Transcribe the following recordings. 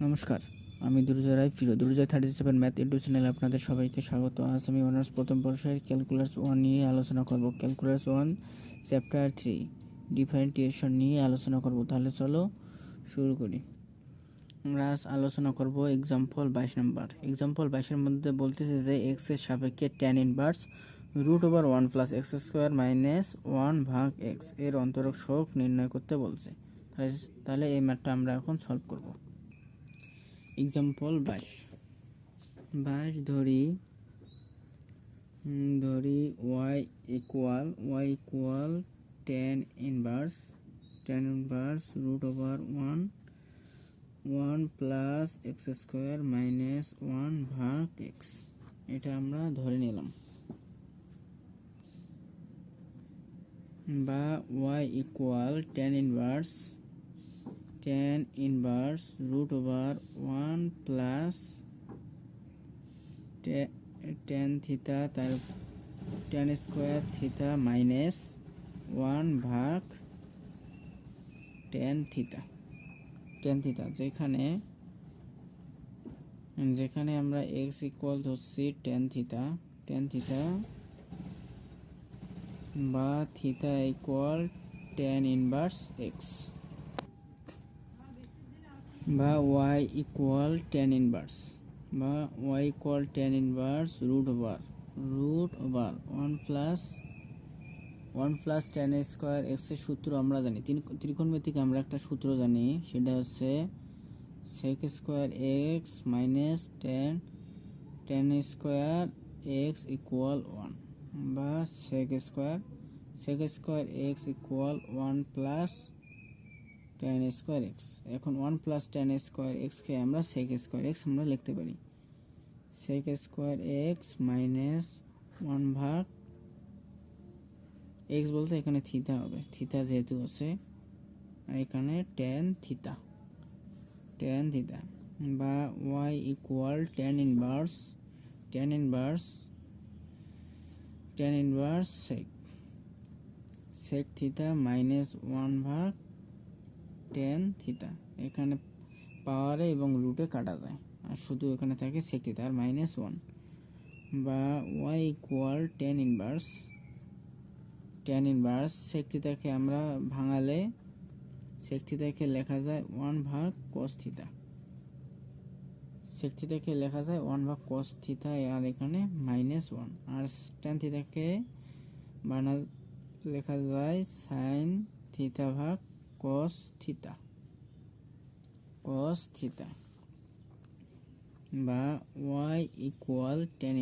নমস্কার, আমি দুর্জয় রায় ফিরো দুর্জয় 37 math YouTube চ্যানেলে আপনাদের সবাইকে স্বাগত। আজ আমি অনার্স প্রথম বর্ষের ক্যালকুলাস 1 নিয়ে আলোচনা করব। ক্যালকুলাস 1 চ্যাপ্টার 3 ডিফারেন্টিয়েশন নিয়ে আলোচনা করব। তাহলে চলো শুরু করি। আমরা আজ আলোচনা করব এক্সাম্পল 22 নম্বর। এক্সাম্পল 22-এর মধ্যে বলতেছে যে এক্স এর সাপেক্ষে tan inverse √1 plus x square minus 1 ভাগ এক্স এর অন্তরক সহগ নির্ণয় করতে বলছে। তাহলে এই ম্যাথটা আমরা এখন সলভ করব। এক্সাম্পল 22 ধরি y equal tan inverse √1 plus x square minus 1 ভাগ এক্স, এটা আমরা ধরে নিলাম। বা y equal tan inverse √1 plus tan theta তার tan স্কোয়ার থিটা মাইনাস 1 ভাগ tan থিটা যেখানে আমরা x ইকুয়াল ধরছি tan থিটা বা theta equal tan inverse x, বা y equal tan inverse √1 plus tan square x এর সূত্র আমরা জানি। ত্রিকোণমিতিক আমরা একটা সূত্র জানি, সেটা হচ্ছে sec square x minus tan square x equal 1, বা sec square x equal 1 plus tan square x. এখন 1 প্লাস tan স্কোয়ার এক্সকে আমরা sec স্কোয়ার এক্স আমরা লিখতে পারি। sec স্কোয়ার এক্স মাইনাস 1 ভাগ এক্স বলতে এখানে থিটা হবে, থিটা যেহেতু আছে, আর এখানে tan থিটা, বা y equal tan inverse sec theta minus 1 ভাগ tan থিটা। এখানে পাওয়ারে এবং রুটে কাটা যায়, আর শুধু এখানে থাকে sec থিটা আর মাইনাস 1, বা y equal tan inverse sec থিটাকে আমরা ভাঙালে sec থিটাকে লেখা যায় 1 ভাগ cos থিটা, আর এখানে মাইনাস 1, আর tan থিটাকে লেখা যায় sin থিটা ভাগ cos থিটা, বা y ইকুয়াল tan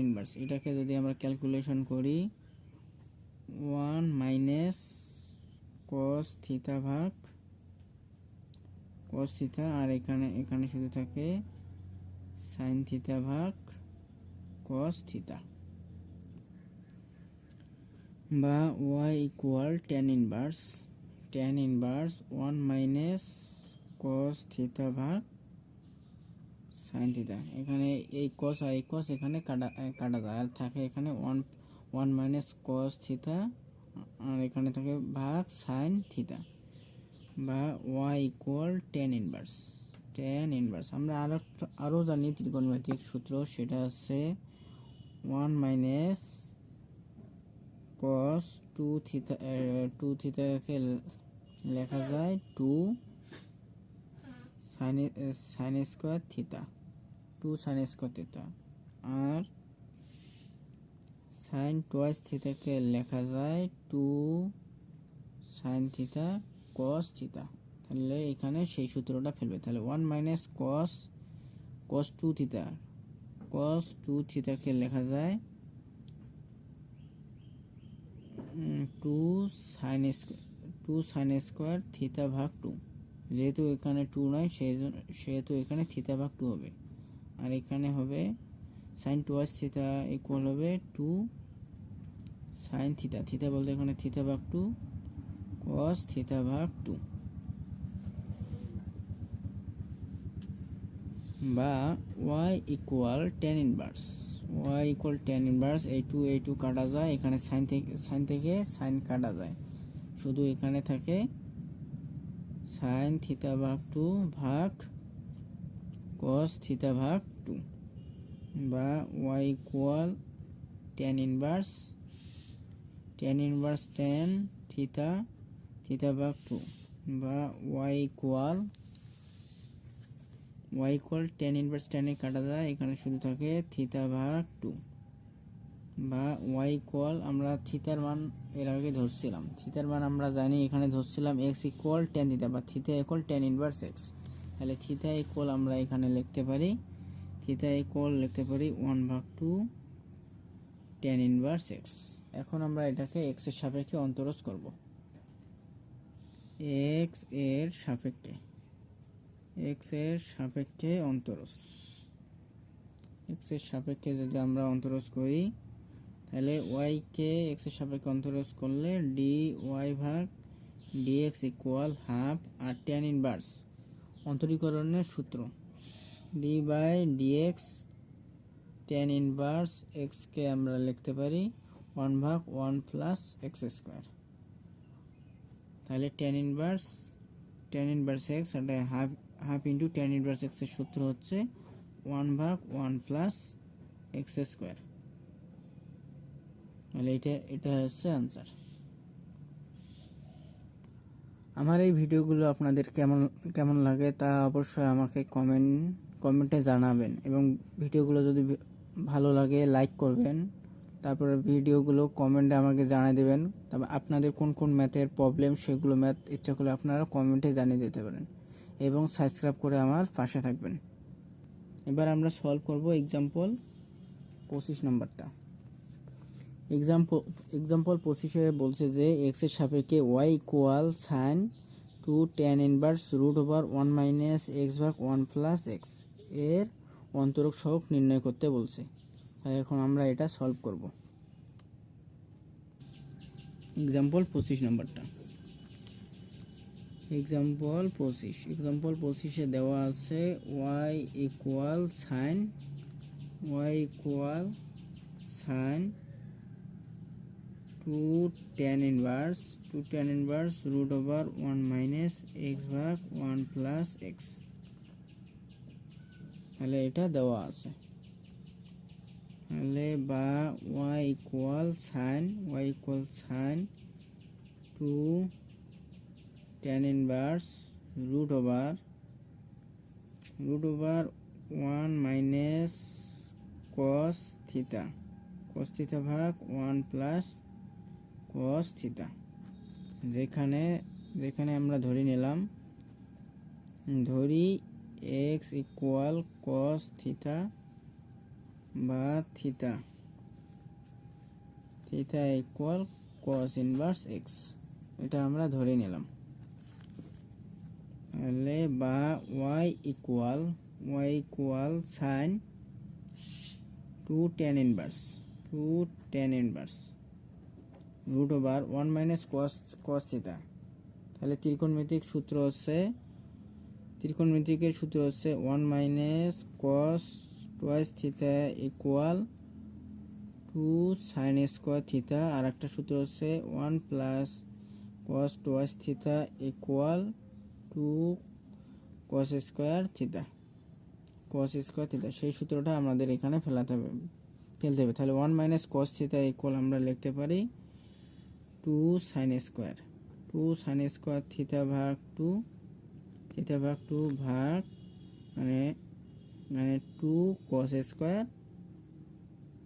ইনভার্স এটাকে যদি আমরা ক্যালকুলেশন করি 1 মাইনাস cos থিটা ভাগ cos থিটা, আর এখানে শুধু থাকে sin থিটা ভাগ cos থিটা, বা y equal tan inverse 1 minus cos theta ভাগ sin থিটা। এখানে এই cos আর এই cos এখানে কাটা যায়, আর থাকে এখানে 1 মাইনাস cos থিটা, আর এখানে থাকে ভাগ sin থিটা, বা y ইকুয়াল tan ইনভার্স। আমরা আরও জানি ত্রিকোণমিতিক সূত্র, সেটা হচ্ছে 1 মাইনাস cos 2 থিটাকে লেখা যায় 2 sin স্কোয়ার থিটা, আর sin টুয়াইস থিটাকে লেখা যায় 2 sin থিটা cos থিটা। তাহলে এখানে সেই সূত্রটা ফেলবে, তাহলে 1 মাইনাস cos 2 থিটাকে লেখা যায় 2 sin স্কোয়ার থিটা ভাগ 2, যেহেতু এখানে 2 নয় সেহেতু এখানে থিটা ভাগ 2 হবে, আর এখানে হবে sin টুয়াইস থিটা ইকুয়াল হবে 2 sin থিটা বলতে এখানে থিটা ভাগ 2 cos থিটা ভাগ 2, বা y ইকুয়াল tan ইনভার্স এই 2 কাটা যায়, এখানে sin থেকে sin কাটা যায়, শুধু এখানে থাকে সাইন থিটা ভাগ 2 ভাগ কস থিটা ভাগ 2, বা y equal tan inverse tan theta ভাগ 2, বা y equal tan inverse tan এ কাটা যায়, এখানে শুধু থাকে থিটা ভাগ 2, বা y ইকুয়াল আমরা থিটার মান এর আগে ধরছিলাম, থিটার মান আমরা জানি এখানে ধরছিলাম x ইকুয়াল tan থিটা বা theta equal tan inverse x। তাহলে থিটা ইকুয়াল আমরা এখানে লিখতে পারি 1/2 tan ইনভার্স x। এখন আমরা এটাকে x এর সাপেক্ষে অন্তরজ করব। x এর সাপেক্ষে অন্তরজ, x এর সাপেক্ষে যদি আমরা অন্তরজ করি তাহলে y কে x এর সাপেক্ষে অন্তরজ করলে dy ভাগ dx ইকুয়াল হাফ, আর tan ইনভার্স অন্তরীকরণের সূত্র d by dx tan inverse x কে আমরা লিখতে পারি 1/1 প্লাস x স্কয়ার। তাহলে tan ইনভার্স x এটা half into tan inverse x এর সূত্র হচ্ছে 1/1 প্লাস x স্কয়ার। তাহলে এটা হচ্ছে आंसर। আমার এই ভিডিওগুলো আপনাদের কেমন লাগে তা অবশ্যই আমাকে কমেন্টে জানাবেন, এবং ভিডিওগুলো যদি ভালো লাগে লাইক করবেন, তারপরে ভিডিওগুলো কমেন্টে আমাকে জানিয়ে দেবেন। তবে আপনাদের কোন ম্যাথের প্রবলেম সেগুলো ম্যাথ ইচ্ছা করলে আপনারা কমেন্টে জানিয়ে দিতে পারেন, এবং সাবস্ক্রাইব করে আমার পাশে থাকবেন। এবার আমরা সলভ করব एग्जांपल 25 নম্বরটা। एग्जांपल 25 এ বলছে যে x এর সাপেক্ষে y equal sin 2 tan inverse √1 - x ভাগ 1 প্লাস x এর অন্তরক সহগ নির্ণয় করতে বলছে। তাই এখন আমরা এটা সলভ করব। एग्जांपल 25 নম্বরটা। एग्जांपल 25 এ দেওয়া আছে y equal sin 2 tan inverse √1 - x ভাগ 1 প্লাস x। তাহলে এটা দেওয়া আছে, তাহলে বা y equal sin 2 tan inverse √1 - cos theta ভাগ 1 প্লাস cos থিটা। যেখানে আমরা ধরি x ইকুয়াল cos থিটা বা theta equal cos inverse x, এটা আমরা ধরে নিলাম। তাহলে বা y equal sin 2 tan inverse √1 - cos theta. তাহলে ত্রিকোণমিতিকের সূত্র হচ্ছে 1 - cos twice theta equal 2 sin square theta, আর একটা সূত্র হচ্ছে 1 plus cos twice theta equal 2 cos square theta. সেই সূত্রটা আমাদের এখানে ফেলতে হবে। তাহলে 1 - cos থিটা ইকুয়াল আমরা লিখতে পারি 2 sin স্কয়ার থিটা ভাগ 2 ভাগ মানে 2 cos স্কয়ার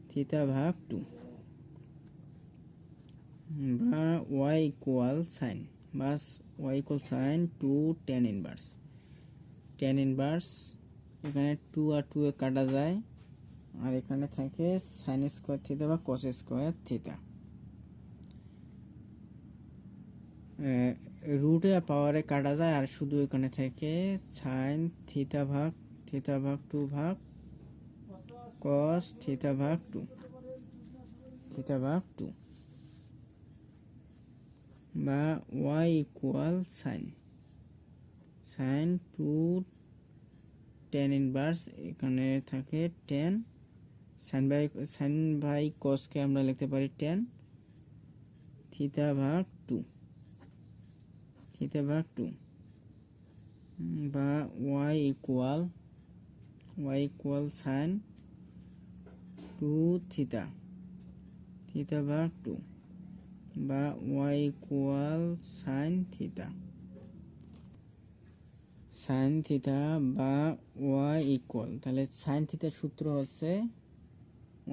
থিটা ভাগ 2, বা y equal sin 2 tan inverse এখানে 2 আর 2 এ কাটা যায়, আর এখানে থাকে sin স্কয়ার থিটা বা cos স্কয়ার থিটা। রুটে আর পাওয়ারে কাটা যায়, আর শুধু এখানে থাকে sin থিটা ভাগ 2 ভাগ cos থিটা ভাগ 2 বা y equal sin 2 tan inverse, এখানে থাকে tan sin বাই cos কে আমরা লিখতে পারি tan থিটা ভাগ 2 বা y ইকুয়াল সাইন 2 থিটা ভাগ 2 বা y ইকুয়াল সাইন থিটা বা y ইকুয়াল, তাহলে সাইন থিটার সূত্র হচ্ছে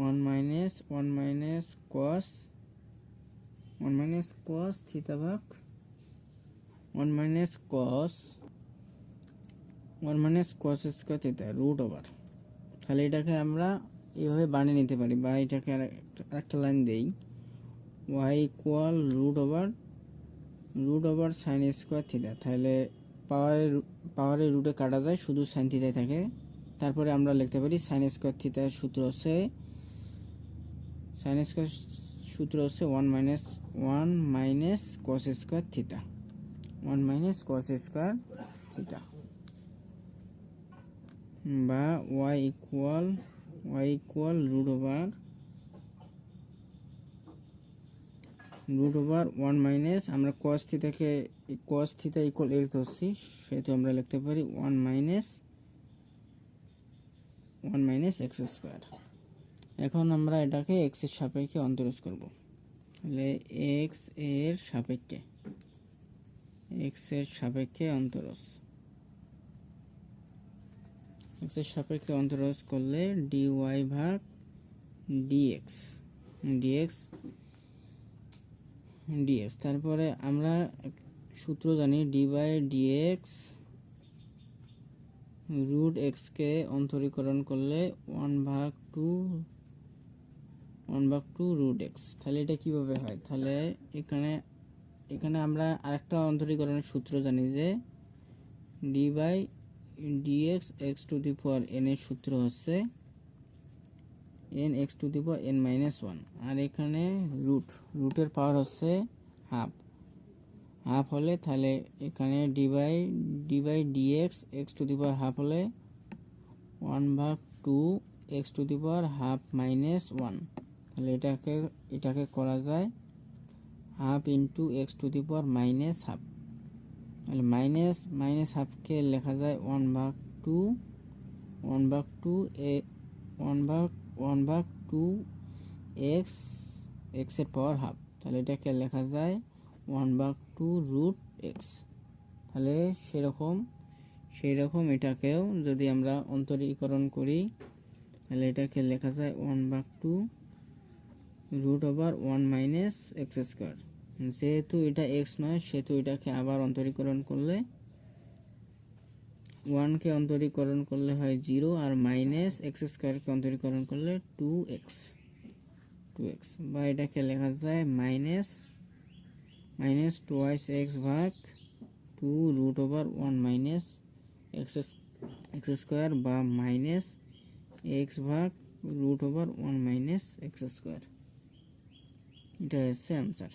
1 মাইনাস cos থিটা ভাগ 1 minus cos square theta root over. তাহলে এটাকে আমরা এইভাবে বানিয়ে নিতে পারি, বা এটাকে আরেকটা লাইন দেই, y equal root over sine square theta. তাহলে পাওয়ারের রুটে কাটা যায়, শুধু সাইন থিটাই থাকে। তারপরে আমরা লিখতে পারি সাইন স্কয়ার থিটার সূত্র হচ্ছে 1 মাইনাস cos স্কয়ার থিটা বা y equal root over 1 minus, আমরা cos থিটা ইকুয়াল x ধরছি, সেহেতু আমরা লিখতে পারি 1 মাইনাস x স্কয়ার। এখন আমরা এটাকে x এর সাপেক্ষে অন্তরজ করব। তাহলে x এর সাপেক্ষে অন্তরজ করলে dy ভাগ dx। তারপরে আমরা সূত্র জানি d/dx রুট x কে অন্তরীকরণ করলে 1/2 রুট x। তাহলে এটা কিভাবে হয়? তাহলে এখানে আমরা আরেকটা অন্তরীকরণের সূত্র জানি যে d/dx x to the power n এর সূত্র হচ্ছে n x to the power n minus 1, আর এখানে রুটের পাওয়ার হচ্ছে হাফ হলে, তাহলে এখানে d/dx x to the power half হলে 1/2 x to the power half minus 1। তাহলে এটাকে করা যায় half into x to the power minus half. তাহলে মাইনাস হাফকে লেখা যায় 1/2 x এর পাওয়ার হাফ। তাহলে এটাকে লেখা যায় 1/2 রুট x। তাহলে সেরকম এটাকেও যদি আমরা অন্তরীকরণ করি, তাহলে এটাকে লেখা যায় 1/2 root over 1 minus x square. যেহেতু এটা x নয়, সেহেতু এটাকে আবার অন্তরীকরণ করলে 1 কে অন্তরীকরণ করলে হয় 0, আর মাইনাস x স্কয়ারকে অন্তরীকরণ করলে 2x, বা এটাকে লেখা যায় মাইনাস টুয়াইস x ভাগ 2 root over 1 minus x square, বা মাইনাস x ভাগ root over 1 minus x square. এটা হচ্ছে অ্যান্সার।